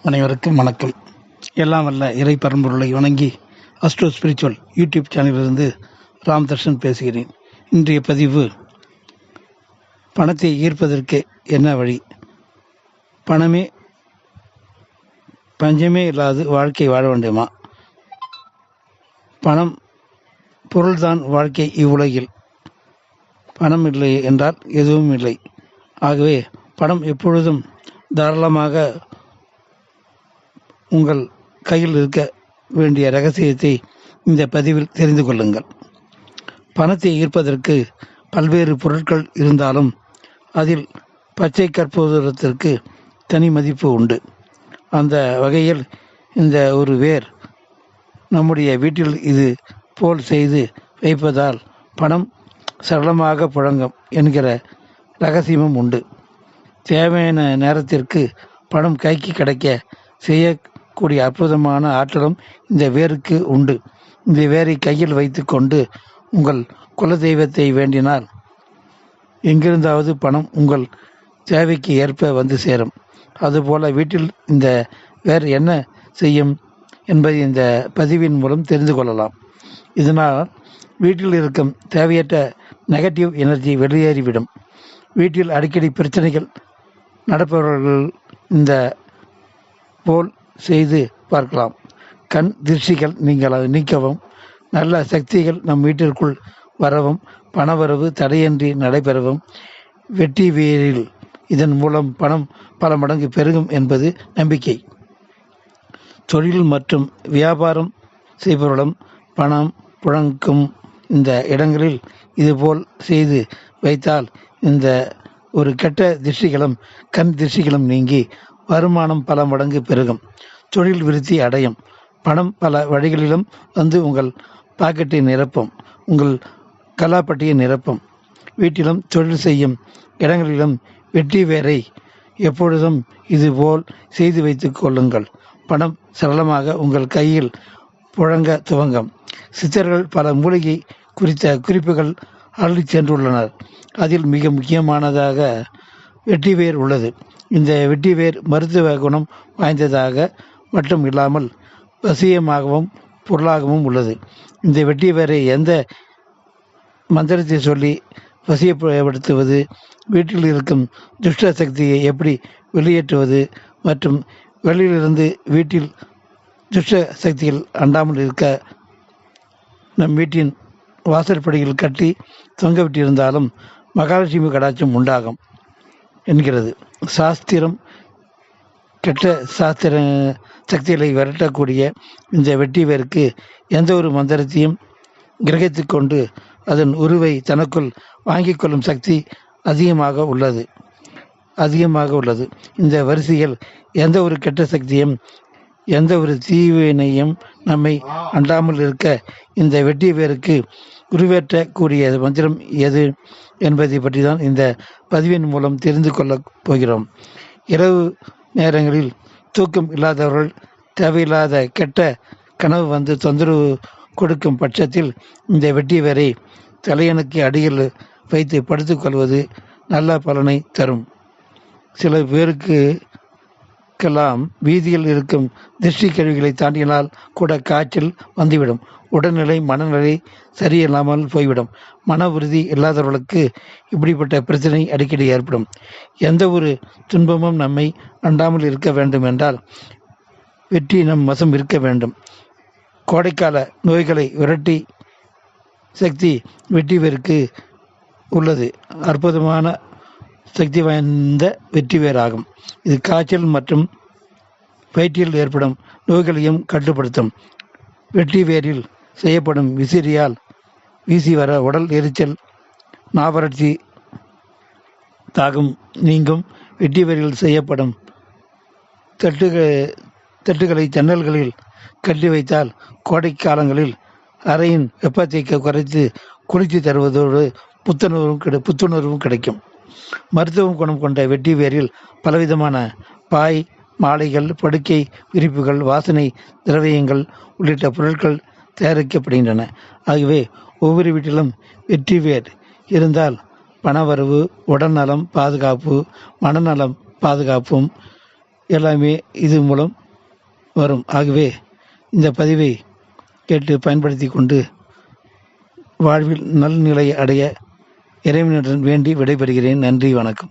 அனைவருக்கும் வணக்கம். எல்லாம் வல்ல இறை பரம்பொருளை வணங்கி அஸ்ட்ரோ ஸ்பிரிச்சுவல் யூடியூப் சேனலிலிருந்து ராம் தர்ஷன் பேசுகிறேன். இன்றைய பதிவு, பணத்தை ஈர்ப்பதற்கு என்ன வழி? பணமே பஞ்சமே இல்லாது வாழ்க்கை வாழ வேண்டுமா? பணம் பொருள்தான் வாழ்க்கை இவ்வுலகில். பணம் இல்லை என்றால் எதுவும் இல்லை. ஆகவே பணம் எப்பொழுதும் தாராளமாக உங்கள் கையில் இருக்க வேண்டிய ரகசியத்தை இந்த பதிவில் தெரிந்து கொள்ளுங்கள். பணத்தை ஈர்ப்பதற்கு பல்வேறு பொருட்கள் இருந்தாலும் அதில் பச்சை கற்பூரத்திற்கு தனி மதிப்பு உண்டு. அந்த வகையில் இந்த ஒரு வேர் நம்முடைய வீட்டில் இது போல் செய்து வைப்பதால் பணம் சரளமாக புழங்கும் என்கிற ரகசியமும் உண்டு. தேவையான நேரத்திற்கு பணம் கைக்கு கிடைக்க செய்யக்கூடிய அற்புதமான ஆற்றலும் இந்த வேருக்கு உண்டு. இந்த வேரை கையில் வைத்து கொண்டு உங்கள் குலதெய்வத்தை வேண்டினால் எங்கிருந்தாவது பணம் உங்கள் தேவைக்கு ஏற்ப வந்து சேரும். அதுபோல வீட்டில் இந்த வேர் என்ன செய்யும் என்பதை இந்த பதிவின் மூலம் தெரிந்து கொள்ளலாம். இதனால் வீட்டில் இருக்கும் தேவையற்ற நெகட்டிவ் எனர்ஜி வெளியேறிவிடும். வீட்டில் அடிக்கடி பிரச்சனைகள் நடப்பவர்கள் இந்த போல் செய்து பார்க்கலாம். கண் திருஷ்டிகள் நீக்கவும், நல்ல சக்திகள் நம் வீட்டிற்குள் வரவும், பணவரவு தடையின்றி நடைபெறவும் வெற்றி வேரில் இதன் மூலம் பணம் பல மடங்கு பெருகும் என்பது நம்பிக்கை. தொழில் மற்றும் வியாபாரம் செய்பவர்களும் பணம் புழங்கும் இந்த இடங்களில் இதுபோல் செய்து வைத்தால் இந்த ஒரு கெட்ட திருஷ்டிகளும் கண் திருஷ்டிகளும் நீங்கி வருமானம் பல மடங்கு பெருகும். தொழில் விருத்தி அடையும். பணம் பல வழிகளிலும் வந்து உங்கள் பாக்கெட்டை நிரப்பும், உங்கள் கலாப்பட்டியை நிரப்பும். வீட்டிலும் தொழில் செய்யும் இடங்களிலும் வெற்றி வேரை எப்பொழுதும் இதுபோல் செய்து வைத்து கொள்ளுங்கள். பணம் சரளமாக உங்கள் கையில் புழங்க துவங்கும். சித்தர்கள் பல மூலிகை குறித்த குறிப்புகள் அள்ளி சென்றுள்ளனர். அதில் மிக முக்கியமானதாக வெட்டிவேர் உள்ளது. இந்த வெட்டிவேர் மருத்துவ குணம் வாய்ந்ததாக மட்டும் இல்லாமல் வசியமாகவும் பொருளாகவும் உள்ளது. இந்த வெட்டிவேரை எந்த மந்திரத்தை சொல்லி வசியப்படுத்துவது, வீட்டில் இருக்கும் துஷ்ட சக்தியை எப்படி வெளியேற்றுவது மற்றும் வெளியிலிருந்து வீட்டில் துஷ்ட சக்திகள் அண்டாமல் இருக்க நம் வீட்டின் வாசற்படியில் கட்டி தொங்கவிட்டிருந்தாலும் மகாலட்சுமி கடாட்சம் உண்டாகும் என்கிறது சாஸ்திரம். கெட்ட சாஸ்திர சக்திகளை விரட்டக்கூடிய இந்த வெட்டிவேருக்கு எந்த ஒரு மந்திரத்தையும் கிரகித்து கொண்டு அதன் உருவை தனக்குள் வாங்கிக் கொள்ளும் சக்தி அதிகமாக உள்ளது. இந்த வரிசையில் எந்த ஒரு கெட்ட சக்தியும் எந்த ஒரு தீவினையும் நம்மை அண்டாமல் இருக்க இந்த வெட்டி வேருக்கு உருவேற்றக்கூடிய மந்திரம் எது என்பதை பற்றி தான் இந்த பதிவின் மூலம் தெரிந்து கொள்ளப் போகிறோம். இரவு நேரங்களில் தூக்கம் இல்லாதவர்கள் தேவையில்லாத கெட்ட கனவு வந்து தொந்தரவு கொடுக்கும் பட்சத்தில் இந்த வெட்டி வேரை தலையணுக்கு அடியில் வைத்து படுத்துக்கொள்வது நல்ல பலனை தரும். சில பேருக்கெல்லாம் வீதியில் இருக்கும் திருஷ்டி கருவிகளை தாண்டினால் கூட காய்ச்சல் வந்துவிடும். உடல்நிலை மனநிலை சரியில்லாமல் போய்விடும். மன உறுதி இல்லாதவர்களுக்கு இப்படிப்பட்ட பிரச்சனை அடிக்கடி ஏற்படும். எந்த ஒரு துன்பமும் நம்மை அண்டாமல் இருக்க வேண்டும் என்றால் வெற்றி நம் வசம் இருக்க வேண்டும். கோடைக்கால நோய்களை விரட்டி சக்தி வெற்றிவேருக்கு உள்ளது. அற்புதமான சக்தி வாய்ந்த வெற்றிவேராகும். இது காய்ச்சல் மற்றும் வயிற்றில் ஏற்படும் நோய்களையும் கட்டுப்படுத்தும். வெற்றிவேரில் செய்யப்படும் விசிறியால் வீசி வர உடல் எரிச்சல், நாவறட்சி, தாகம் நீங்கும். வெற்றிவேரில் செய்யப்படும் தட்டுகளை ஜன்னல்களில் கட்டி வைத்தால் கோடை காலங்களில் அறையின் வெப்பத்தை குறைத்து குளிர்ச்சி தருவதோடு புத்துணர்வும் கிடைக்கும். மருத்துவ குணம் கொண்ட வெட்டிவேரில் பலவிதமான பாய், மாலைகள், படுக்கை விரிப்புகள், வாசனை திரவியங்கள் உள்ளிட்ட பொருட்கள் தயாரிக்கப்படுகின்றன. ஆகவே ஒவ்வொரு வீட்டிலும் வெற்றிவேர் இருந்தால் பணவரவு, உடல்நலம் பாதுகாப்பு, மனநலம் பாதுகாப்பும் எல்லாமே இது மூலம் வரும். ஆகவே இந்த பதிவை கேட்டு பயன்படுத்தி கொண்டு வாழ்வில் நல்நிலை அடைய இறைவனுடன் வேண்டி விடைபெறுகிறேன். நன்றி, வணக்கம்.